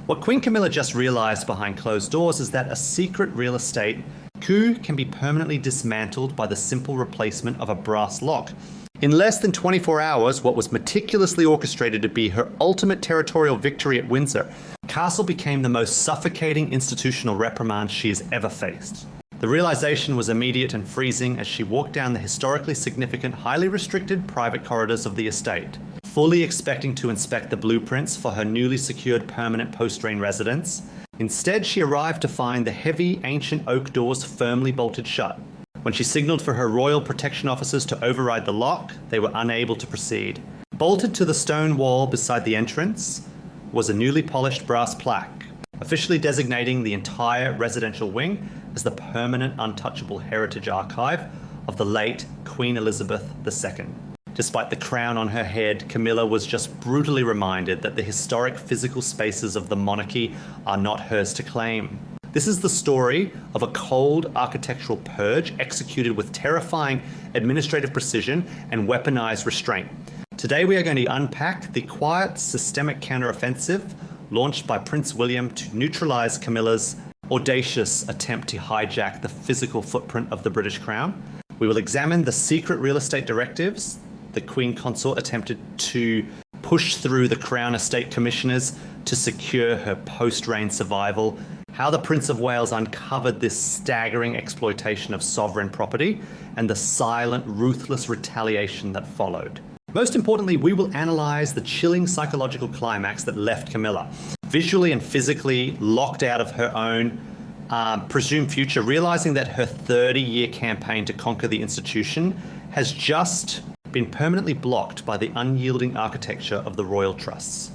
What Queen Camilla just realized behind closed doors is that a secret real estate coup can be permanently dismantled by the simple replacement of a brass lock. In less than 24 hours, what was meticulously orchestrated to be her ultimate territorial victory at Windsor Castle became the most suffocating institutional reprimand she has ever faced. The realization was immediate and freezing as she walked down the historically significant, highly restricted private corridors of the estate, fully expecting to inspect the blueprints for her newly secured permanent post-reign residence. Instead, she arrived to find the heavy, ancient oak doors firmly bolted shut. When she signaled for her royal protection officers to override the lock, they were unable to proceed. Bolted to the stone wall beside the entrance was a newly polished brass plaque, officially designating the entire residential wing as the permanent untouchable heritage archive of the late Queen Elizabeth II. Despite the crown on her head, Camilla was just brutally reminded that the historic physical spaces of the monarchy are not hers to claim. This is the story of a cold architectural purge executed with terrifying administrative precision and weaponized restraint. Today we are going to unpack the quiet, systemic counteroffensive launched by Prince William to neutralize Camilla's audacious attempt to hijack the physical footprint of the British Crown. We will examine the secret real estate directives the Queen Consort attempted to push through the Crown Estate Commissioners to secure her post-reign survival, how the Prince of Wales uncovered this staggering exploitation of sovereign property, and the silent, ruthless retaliation that followed. Most importantly, we will analyze the chilling psychological climax that left Camilla, visually and physically locked out of her own presumed future, realizing that her 30-year campaign to conquer the institution has just been permanently blocked by the unyielding architecture of the royal trusts.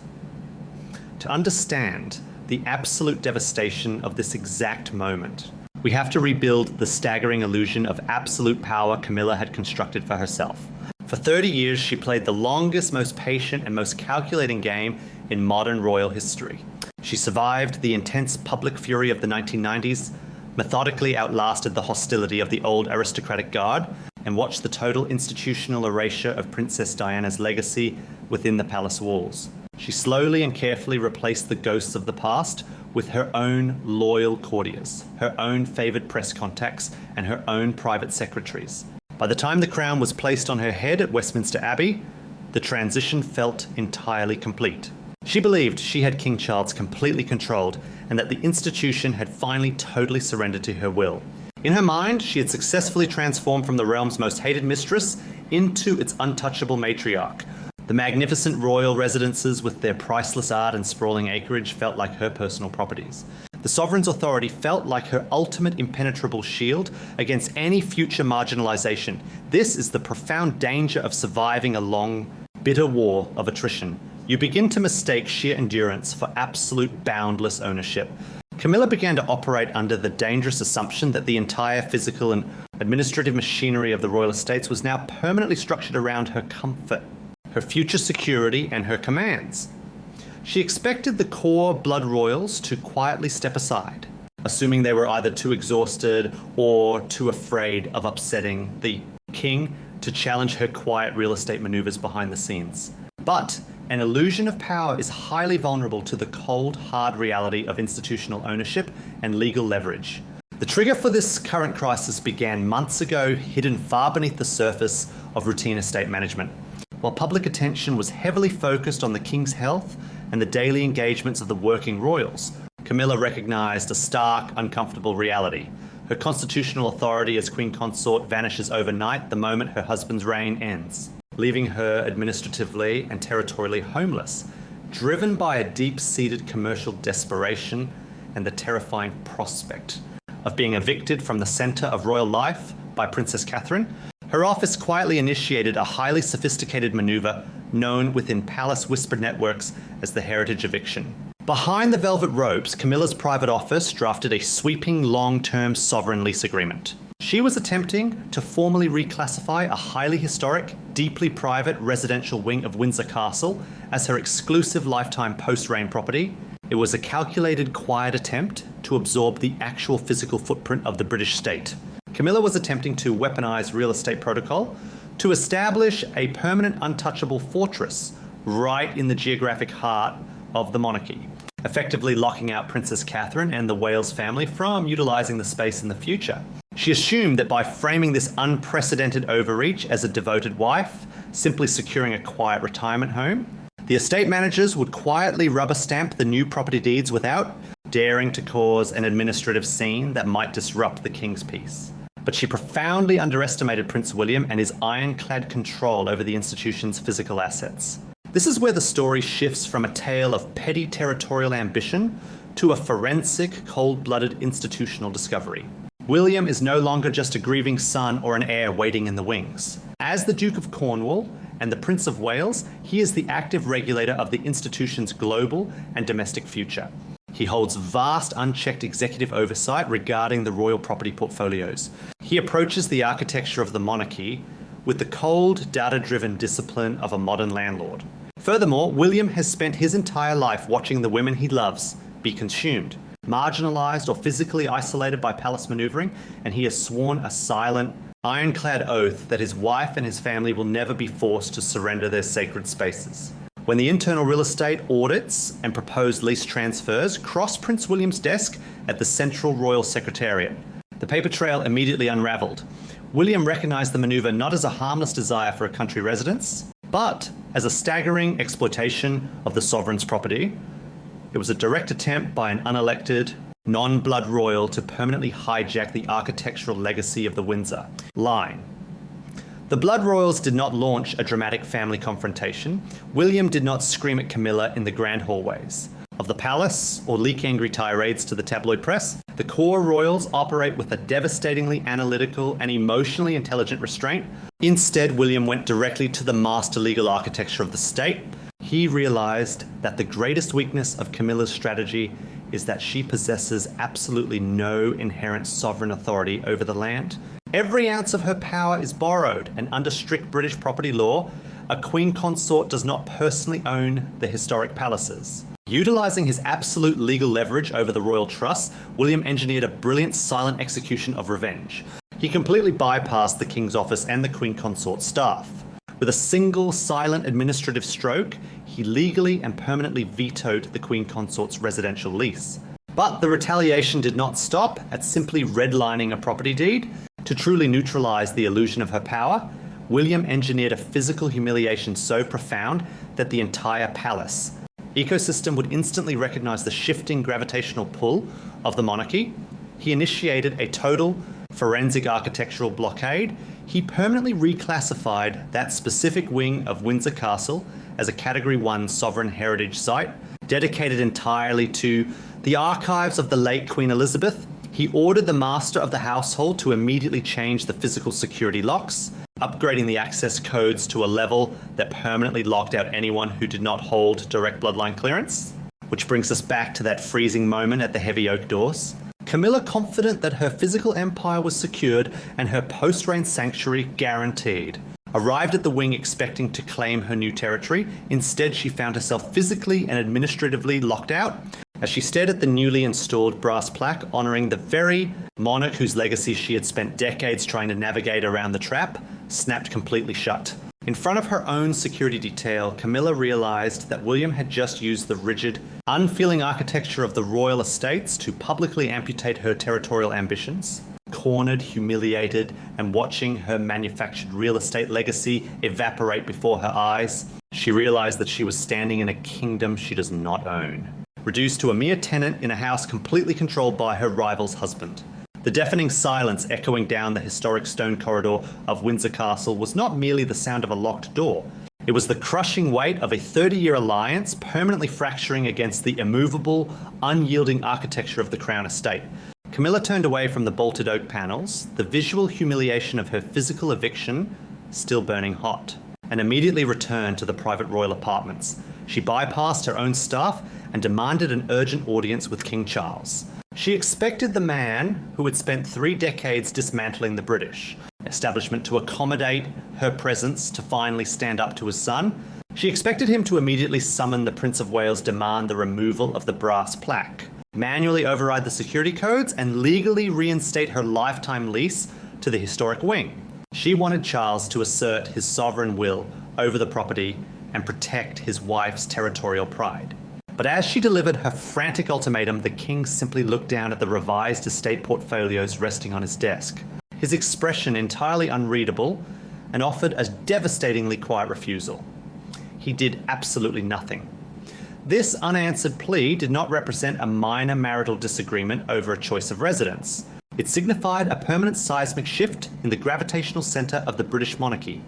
To understand the absolute devastation of this exact moment, we have to rebuild the staggering illusion of absolute power Camilla had constructed for herself. For 30 years, she played the longest, most patient, and most calculating game in modern royal history. She survived the intense public fury of the 1990s, methodically outlasted the hostility of the old aristocratic guard, and watched the total institutional erasure of Princess Diana's legacy within the palace walls. She slowly and carefully replaced the ghosts of the past with her own loyal courtiers, her own favoured press contacts, and her own private secretaries. By the time the crown was placed on her head at Westminster Abbey, the transition felt entirely complete. She believed she had King Charles completely controlled and that the institution had finally totally surrendered to her will. In her mind, she had successfully transformed from the realm's most hated mistress into its untouchable matriarch. The magnificent royal residences with their priceless art and sprawling acreage felt like her personal properties. The sovereign's authority felt like her ultimate impenetrable shield against any future marginalization. This is the profound danger of surviving a long, bitter war of attrition. You begin to mistake sheer endurance for absolute boundless ownership. Camilla began to operate under the dangerous assumption that the entire physical and administrative machinery of the royal estates was now permanently structured around her comfort, her future security, and her commands. She expected the core blood royals to quietly step aside, assuming they were either too exhausted or too afraid of upsetting the king to challenge her quiet real estate maneuvers behind the scenes. But an illusion of power is highly vulnerable to the cold, hard reality of institutional ownership and legal leverage. The trigger for this current crisis began months ago, hidden far beneath the surface of routine estate management. While public attention was heavily focused on the king's health and the daily engagements of the working royals, Camilla recognized a stark, uncomfortable reality. Her constitutional authority as Queen Consort vanishes overnight the moment her husband's reign ends, leaving her administratively and territorially homeless, driven by a deep-seated commercial desperation and the terrifying prospect of being evicted from the center of royal life by Princess Catherine. Her office quietly initiated a highly sophisticated maneuver known within palace whisper networks as the heritage eviction. Behind the velvet ropes, Camilla's private office drafted a sweeping long-term sovereign lease agreement. She was attempting to formally reclassify a highly historic, deeply private residential wing of Windsor Castle as her exclusive lifetime post-reign property. It was a calculated, quiet attempt to absorb the actual physical footprint of the British state. Camilla was attempting to weaponize real estate protocol to establish a permanent untouchable fortress right in the geographic heart of the monarchy. effectively locking out Princess Catherine and the Wales family from utilising the space in the future. She assumed that by framing this unprecedented overreach as a devoted wife, simply securing a quiet retirement home, the estate managers would quietly rubber stamp the new property deeds without daring to cause an administrative scene that might disrupt the king's peace. But she profoundly underestimated Prince William and his ironclad control over the institution's physical assets. This is where the story shifts from a tale of petty territorial ambition to a forensic, cold-blooded institutional discovery. William is no longer just a grieving son or an heir waiting in the wings. As the Duke of Cornwall and the Prince of Wales, he is the active regulator of the institution's global and domestic future. He holds vast unchecked executive oversight regarding the royal property portfolios. He approaches the architecture of the monarchy with the cold, data-driven discipline of a modern landlord. Furthermore, William has spent his entire life watching the women he loves be consumed, marginalised or physically isolated by palace manoeuvring, and he has sworn a silent, ironclad oath that his wife and his family will never be forced to surrender their sacred spaces. When the internal real estate audits and proposed lease transfers crossed Prince William's desk at the Central Royal Secretariat, the paper trail immediately unravelled. William recognised the manoeuvre not as a harmless desire for a country residence, but as a staggering exploitation of the sovereign's property. It was a direct attempt by an unelected, non-blood royal to permanently hijack the architectural legacy of the Windsor line. The blood royals did not launch a dramatic family confrontation. William did not scream at Camilla in the grand hallways of the palace or leak angry tirades to the tabloid press. The core royals operate with a devastatingly analytical and emotionally intelligent restraint. Instead, William went directly to the master legal architecture of the state. He realized that the greatest weakness of Camilla's strategy is that she possesses absolutely no inherent sovereign authority over the land. Every ounce of her power is borrowed, and under strict British property law, a Queen Consort does not personally own the historic palaces. Utilizing his absolute legal leverage over the royal trust, William engineered a brilliant silent execution of revenge. He completely bypassed the King's office and the Queen Consort staff. With a single silent administrative stroke, he legally and permanently vetoed the Queen Consort's residential lease. But the retaliation did not stop at simply redlining a property deed. To truly neutralize the illusion of her power, William engineered a physical humiliation so profound that the entire palace ecosystem would instantly recognize the shifting gravitational pull of the monarchy. He initiated a total forensic architectural blockade. He permanently reclassified that specific wing of Windsor Castle as a Category 1 sovereign heritage site, dedicated entirely to the archives of the late Queen Elizabeth. He ordered the master of the household to immediately change the physical security locks, upgrading the access codes to a level that permanently locked out anyone who did not hold direct bloodline clearance. Which brings us back to that freezing moment at the heavy oak doors. Camilla, confident that her physical empire was secured and her post-reign sanctuary guaranteed, arrived at the wing expecting to claim her new territory. Instead, she found herself physically and administratively locked out as she stared at the newly installed brass plaque honoring the very monarch whose legacy she had spent decades trying to navigate around the trap, snapped completely shut. In front of her own security detail, Camilla realized that William had just used the rigid, unfeeling architecture of the royal estates to publicly amputate her territorial ambitions. Cornered, humiliated, and watching her manufactured real estate legacy evaporate before her eyes, she realized that she was standing in a kingdom she does not own, reduced to a mere tenant in a house completely controlled by her rival's husband. The deafening silence echoing down the historic stone corridor of Windsor Castle was not merely the sound of a locked door. It was the crushing weight of a 30-year alliance permanently fracturing against the immovable, unyielding architecture of the Crown Estate. Camilla turned away from the bolted oak panels, the visual humiliation of her physical eviction still burning hot, and immediately returned to the private royal apartments. She bypassed her own staff and demanded an urgent audience with King Charles. She expected the man who had spent 3 decades dismantling the British establishment to accommodate her presence to finally stand up to his son. She expected him to immediately summon the Prince of Wales, demand the removal of the brass plaque, manually override the security codes, and legally reinstate her lifetime lease to the historic wing. She wanted Charles to assert his sovereign will over the property and protect his wife's territorial pride. But as she delivered her frantic ultimatum, the king simply looked down at the revised estate portfolios resting on his desk, his expression entirely unreadable, and offered a devastatingly quiet refusal. He did absolutely nothing. This unanswered plea did not represent a minor marital disagreement over a choice of residence. It signified a permanent seismic shift in the gravitational centre of the British monarchy.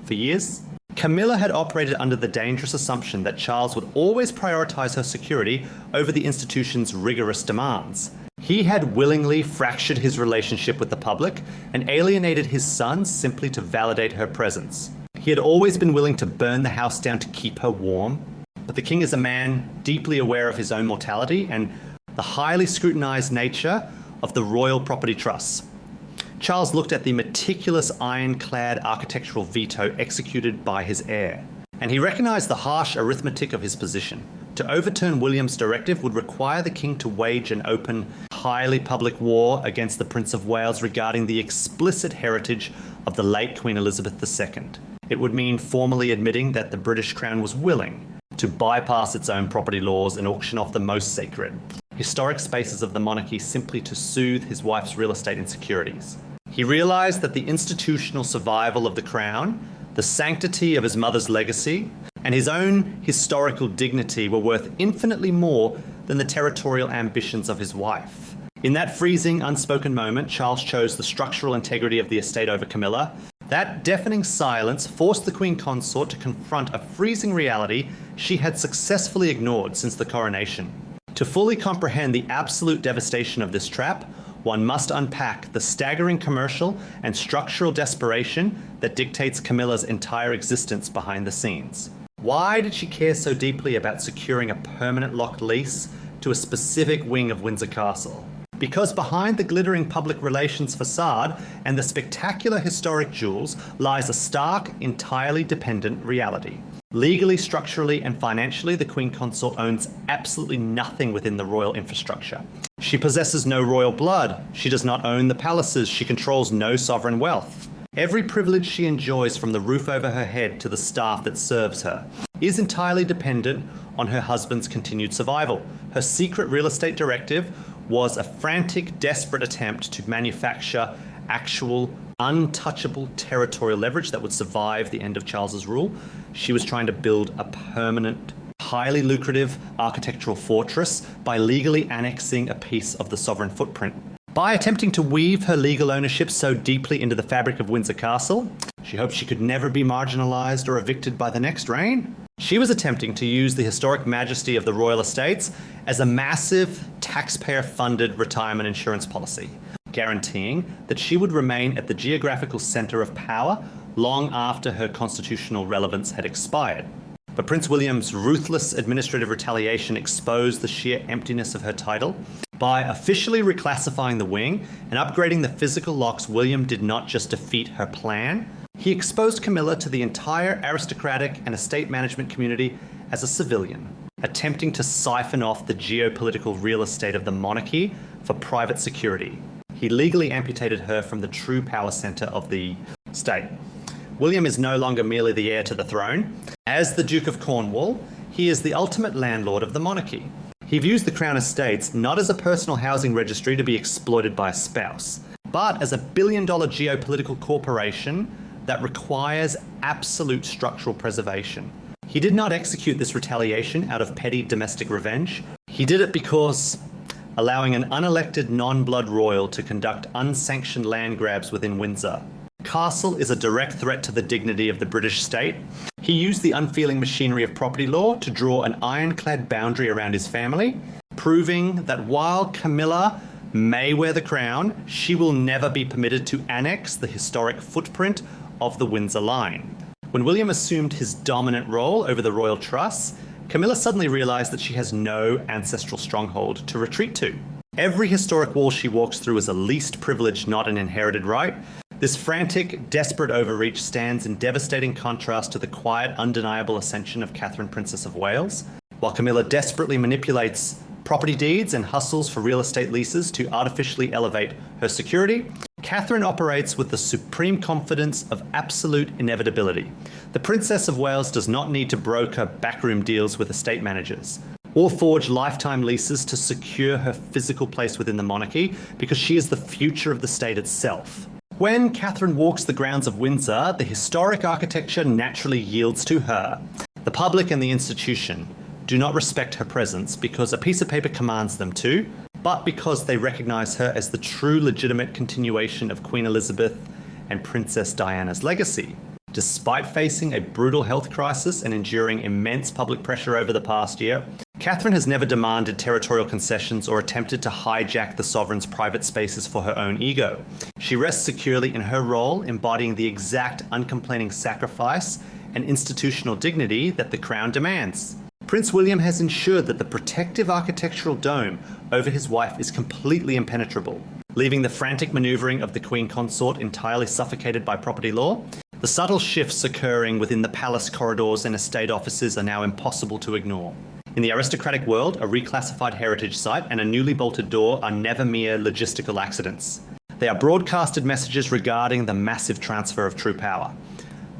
For years, Camilla had operated under the dangerous assumption that Charles would always prioritise her security over the institution's rigorous demands. He had willingly fractured his relationship with the public and alienated his son simply to validate her presence. He had always been willing to burn the house down to keep her warm, but the king is a man deeply aware of his own mortality and the highly scrutinised nature of the royal property trusts. Charles looked at the meticulous ironclad architectural veto executed by his heir, and he recognised the harsh arithmetic of his position. To overturn William's directive would require the king to wage an open, highly public war against the Prince of Wales regarding the explicit heritage of the late Queen Elizabeth II. It would mean formally admitting that the British Crown was willing to bypass its own property laws and auction off the most sacred, historic spaces of the monarchy simply to soothe his wife's real estate insecurities. He realised that the institutional survival of the crown, the sanctity of his mother's legacy, and his own historical dignity were worth infinitely more than the territorial ambitions of his wife. In that freezing, unspoken moment, Charles chose the structural integrity of the estate over Camilla. That deafening silence forced the Queen Consort to confront a freezing reality she had successfully ignored since the coronation. To fully comprehend the absolute devastation of this trap, one must unpack the staggering commercial and structural desperation that dictates Camilla's entire existence behind the scenes. Why did she care so deeply about securing a permanent locked lease to a specific wing of Windsor Castle? Because behind the glittering public relations facade and the spectacular historic jewels lies a stark, entirely dependent reality. Legally, structurally, and financially, the Queen Consort owns absolutely nothing within the royal infrastructure. She possesses no royal blood. She does not own the palaces. She controls no sovereign wealth. Every privilege she enjoys, from the roof over her head to the staff that serves her, is entirely dependent on her husband's continued survival. Her secret real estate directive was a frantic, desperate attempt to manufacture actual, untouchable territorial leverage that would survive the end of Charles's rule. She was trying to build a permanent, highly lucrative architectural fortress by legally annexing a piece of the sovereign footprint. By attempting to weave her legal ownership so deeply into the fabric of Windsor Castle, she hoped she could never be marginalised or evicted by the next reign. She was attempting to use the historic majesty of the royal estates as a massive, taxpayer-funded retirement insurance policy, guaranteeing that she would remain at the geographical centre of power long after her constitutional relevance had expired. But Prince William's ruthless administrative retaliation exposed the sheer emptiness of her title. By officially reclassifying the wing and upgrading the physical locks, William did not just defeat her plan, he exposed Camilla to the entire aristocratic and estate management community as a civilian, attempting to siphon off the geopolitical real estate of the monarchy for private security. He legally amputated her from the true power centre of the state. William is no longer merely the heir to the throne. As the Duke of Cornwall, he is the ultimate landlord of the monarchy. He views the Crown Estates not as a personal housing registry to be exploited by a spouse, but as a billion-dollar geopolitical corporation that requires absolute structural preservation. He did not execute this retaliation out of petty domestic revenge. He did it because allowing an unelected non-blood royal to conduct unsanctioned land grabs within Windsor Castle is a direct threat to the dignity of the British state. He used the unfeeling machinery of property law to draw an ironclad boundary around his family, proving that while Camilla may wear the crown, she will never be permitted to annex the historic footprint of the Windsor line. When William assumed his dominant role over the royal trusts, Camilla suddenly realised that she has no ancestral stronghold to retreat to. Every historic wall she walks through is a leased privilege, not an inherited right. This frantic, desperate overreach stands in devastating contrast to the quiet, undeniable ascension of Catherine, Princess of Wales. While Camilla desperately manipulates property deeds and hustles for real estate leases to artificially elevate her security, Catherine operates with the supreme confidence of absolute inevitability. The Princess of Wales does not need to broker backroom deals with estate managers. or forge lifetime leases to secure her physical place within the monarchy, because she is the future of the state itself. When Catherine walks the grounds of Windsor, the historic architecture naturally yields to her. The public and the institution do not respect her presence because a piece of paper commands them to, but because they recognise her as the true legitimate continuation of Queen Elizabeth and Princess Diana's legacy. Despite facing a brutal health crisis and enduring immense public pressure over the past year, Catherine has never demanded territorial concessions or attempted to hijack the sovereign's private spaces for her own ego. She rests securely in her role, embodying the exact uncomplaining sacrifice and institutional dignity that the crown demands. Prince William has ensured that the protective architectural dome over his wife is completely impenetrable, leaving the frantic manoeuvring of the Queen Consort entirely suffocated by property law. The subtle shifts occurring within the palace corridors and estate offices are now impossible to ignore. In the aristocratic world, a reclassified heritage site and a newly bolted door are never mere logistical accidents. They are broadcasted messages regarding the massive transfer of true power.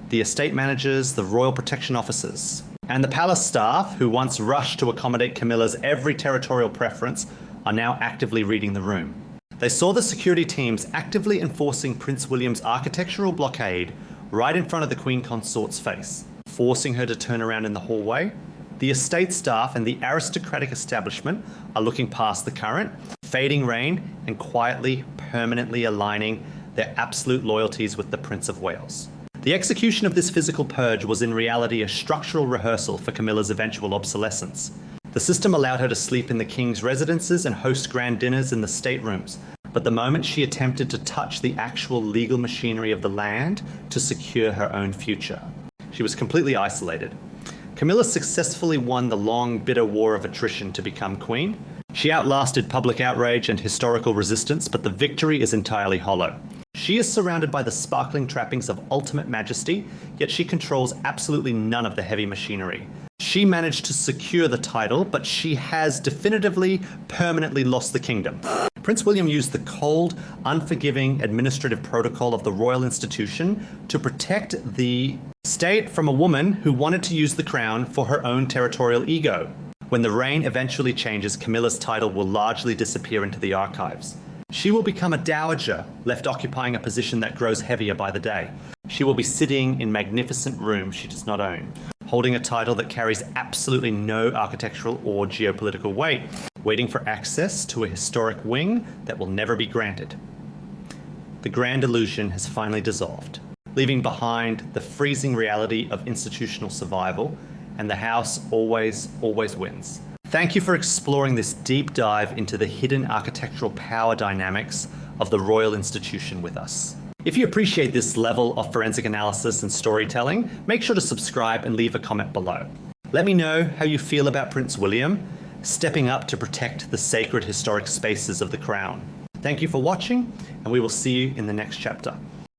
The estate managers, the royal protection officers, and the palace staff, who once rushed to accommodate Camilla's every territorial preference, are now actively reading the room. They saw the security teams actively enforcing Prince William's architectural blockade right in front of the Queen Consort's face, forcing her to turn around in the hallway. The estate staff and the aristocratic establishment are looking past the current, fading reign and quietly, permanently aligning their absolute loyalties with the Prince of Wales. The execution of this physical purge was in reality a structural rehearsal for Camilla's eventual obsolescence. The system allowed her to sleep in the king's residences and host grand dinners in the staterooms, but the moment she attempted to touch the actual legal machinery of the land to secure her own future, she was completely isolated. Camilla successfully won the long, bitter war of attrition to become queen. She outlasted public outrage and historical resistance, but the victory is entirely hollow. She is surrounded by the sparkling trappings of ultimate majesty, yet she controls absolutely none of the heavy machinery. She managed to secure the title, but she has definitively, permanently lost the kingdom. Prince William used the cold, unforgiving administrative protocol of the royal institution to protect the state from a woman who wanted to use the crown for her own territorial ego. When the reign eventually changes, Camilla's title will largely disappear into the archives. She will become a dowager, left occupying a position that grows heavier by the day. She will be sitting in magnificent rooms she does not own, holding a title that carries absolutely no architectural or geopolitical weight, waiting for access to a historic wing that will never be granted. The grand illusion has finally dissolved, leaving behind the freezing reality of institutional survival, and the house always wins. Thank you for exploring this deep dive into the hidden architectural power dynamics of the royal institution with us. If you appreciate this level of forensic analysis and storytelling, make sure to subscribe and leave a comment below. Let me know how you feel about Prince William stepping up to protect the sacred historic spaces of the crown. Thank you for watching, and we will see you in the next chapter.